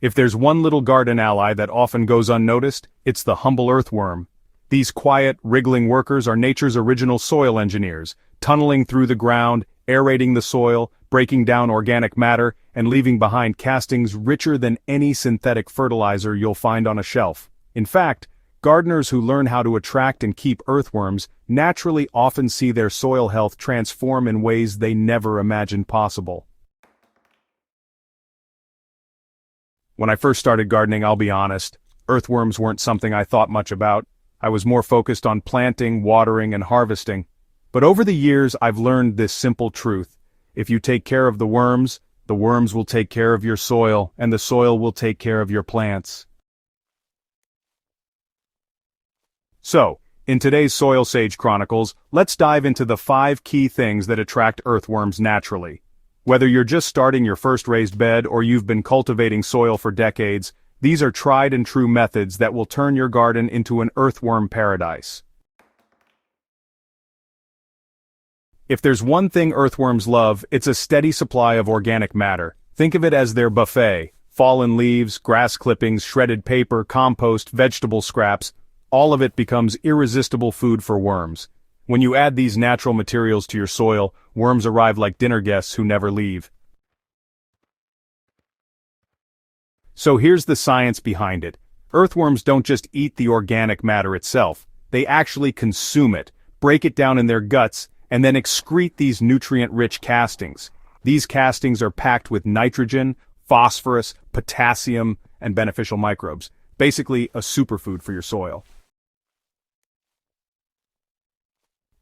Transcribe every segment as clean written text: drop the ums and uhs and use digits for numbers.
If there's one little garden ally that often goes unnoticed, it's the humble earthworm. These quiet, wriggling workers are nature's original soil engineers, tunneling through the ground, aerating the soil, breaking down organic matter, and leaving behind castings richer than any synthetic fertilizer you'll find on a shelf. In fact, gardeners who learn how to attract and keep earthworms naturally often see their soil health transform in ways they never imagined possible. When I first started gardening, I'll be honest, earthworms weren't something I thought much about. I was more focused on planting, watering, and harvesting. But over the years, I've learned this simple truth. If you take care of the worms will take care of your soil, and the soil will take care of your plants. So, in today's Soil Sage Chronicles, let's dive into the 5 key things that attract earthworms naturally. Whether you're just starting your first raised bed or you've been cultivating soil for decades, these are tried and true methods that will turn your garden into an earthworm paradise. If there's one thing earthworms love, it's a steady supply of organic matter. Think of it as their buffet: fallen leaves, grass clippings, shredded paper, compost, vegetable scraps. All of it becomes irresistible food for worms. When you add these natural materials to your soil, worms arrive like dinner guests who never leave. So here's the science behind it. Earthworms don't just eat the organic matter itself. They actually consume it, break it down in their guts, and then excrete these nutrient-rich castings. These castings are packed with nitrogen, phosphorus, potassium, and beneficial microbes. Basically, a superfood for your soil.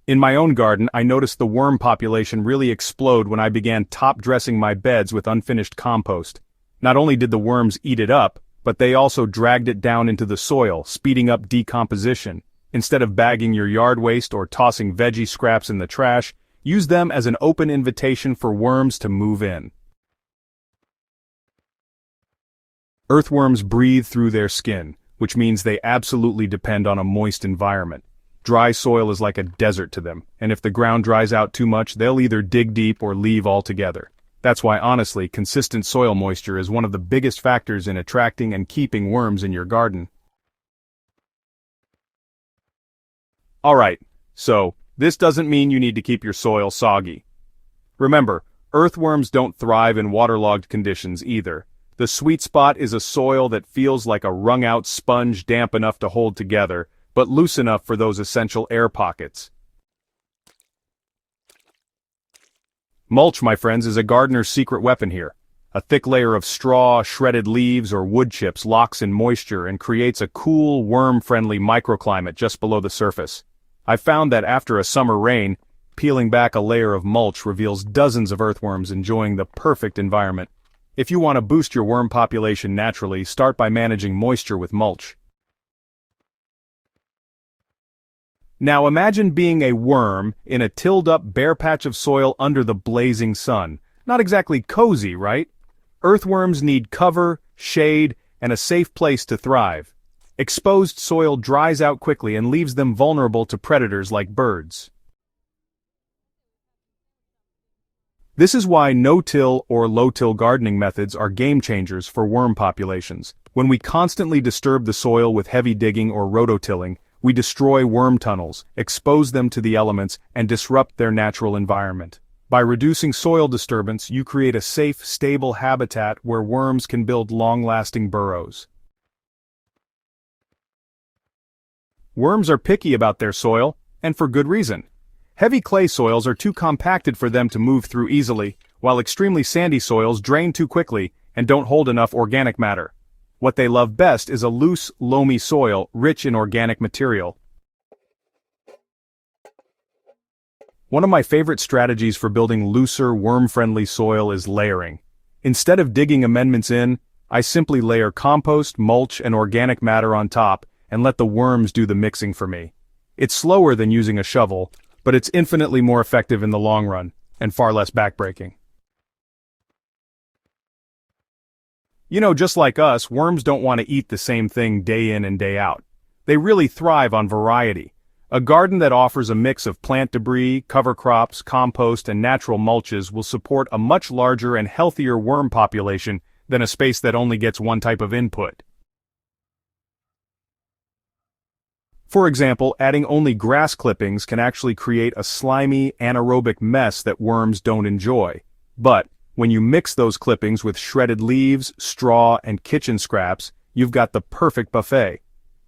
In my own garden, I noticed the worm population really explode when I began top-dressing my beds with unfinished compost. Not only did the worms eat it up, but they also dragged it down into the soil, speeding up decomposition. Instead of bagging your yard waste or tossing veggie scraps in the trash, use them as an open invitation for worms to move in. Earthworms breathe through their skin, which means they absolutely depend on a moist environment. Dry soil is like a desert to them, and if the ground dries out too much, they'll either dig deep or leave altogether. That's why, honestly, consistent soil moisture is one of the biggest factors in attracting and keeping worms in your garden. Alright, so, this doesn't mean you need to keep your soil soggy. Remember, earthworms don't thrive in waterlogged conditions either. The sweet spot is a soil that feels like a wrung-out sponge, damp enough to hold together, but loose enough for those essential air pockets. Mulch, my friends, is a gardener's secret weapon here. A thick layer of straw, shredded leaves, or wood chips locks in moisture and creates a cool, worm-friendly microclimate just below the surface. I've found that after a summer rain, peeling back a layer of mulch reveals dozens of earthworms enjoying the perfect environment. If you want to boost your worm population naturally, start by managing moisture with mulch. Now imagine being a worm in a tilled-up bare patch of soil under the blazing sun. Not exactly cozy, right? Earthworms need cover, shade, and a safe place to thrive. Exposed soil dries out quickly and leaves them vulnerable to predators like birds. This is why no-till or low-till gardening methods are game-changers for worm populations. When we constantly disturb the soil with heavy digging or rototilling, we destroy worm tunnels, expose them to the elements, and disrupt their natural environment. By reducing soil disturbance, you create a safe, stable habitat where worms can build long-lasting burrows. Worms are picky about their soil, and for good reason. Heavy clay soils are too compacted for them to move through easily, while extremely sandy soils drain too quickly and don't hold enough organic matter. What they love best is a loose, loamy soil rich in organic material. One of my favorite strategies for building looser, worm-friendly soil is layering. Instead of digging amendments in, I simply layer compost, mulch, and organic matter on top, and let the worms do the mixing for me. It's slower than using a shovel, but it's infinitely more effective in the long run, and far less backbreaking. You know, just like us, worms don't want to eat the same thing day in and day out. They really thrive on variety. A garden that offers a mix of plant debris, cover crops, compost, and natural mulches will support a much larger and healthier worm population than a space that only gets one type of input. For example, adding only grass clippings can actually create a slimy, anaerobic mess that worms don't enjoy. But, when you mix those clippings with shredded leaves, straw, and kitchen scraps, you've got the perfect buffet.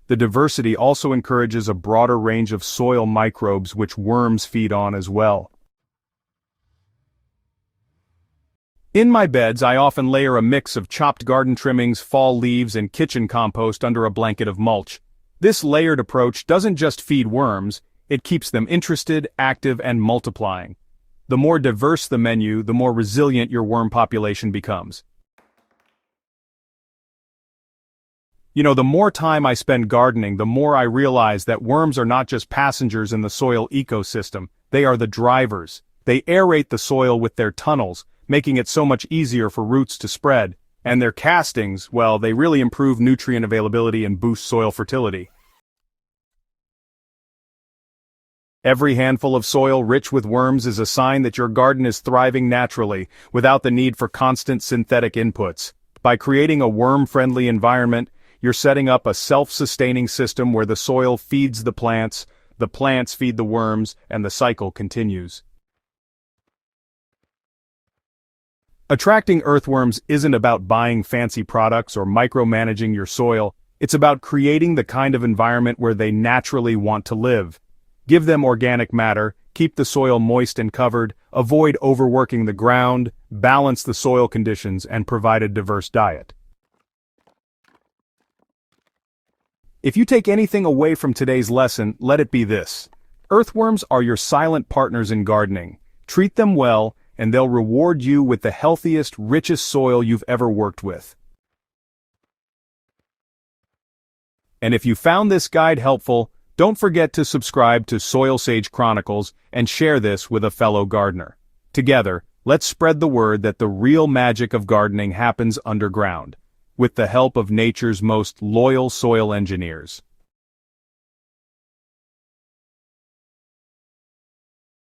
The diversity also encourages a broader range of soil microbes which worms feed on as well. In my beds, I often layer a mix of chopped garden trimmings, fall leaves, and kitchen compost under a blanket of mulch. This layered approach doesn't just feed worms, it keeps them interested, active, and multiplying. The more diverse the menu, the more resilient your worm population becomes. The more time I spend gardening, the more I realize that worms are not just passengers in the soil ecosystem, they are the drivers. They aerate the soil with their tunnels, making it so much easier for roots to spread. And their castings, well, they really improve nutrient availability and boost soil fertility. Every handful of soil rich with worms is a sign that your garden is thriving naturally, without the need for constant synthetic inputs. By creating a worm-friendly environment, you're setting up a self-sustaining system where the soil feeds the plants feed the worms, and the cycle continues. Attracting earthworms isn't about buying fancy products or micromanaging your soil, it's about creating the kind of environment where they naturally want to live. Give them organic matter, keep the soil moist and covered, avoid overworking the ground, balance the soil conditions, and provide a diverse diet. If you take anything away from today's lesson, let it be this. Earthworms are your silent partners in gardening. Treat them well, and they'll reward you with the healthiest, richest soil you've ever worked with. And if you found this guide helpful, don't forget to subscribe to Soil Sage Chronicles and share this with a fellow gardener. Together, let's spread the word that the real magic of gardening happens underground, with the help of nature's most loyal soil engineers.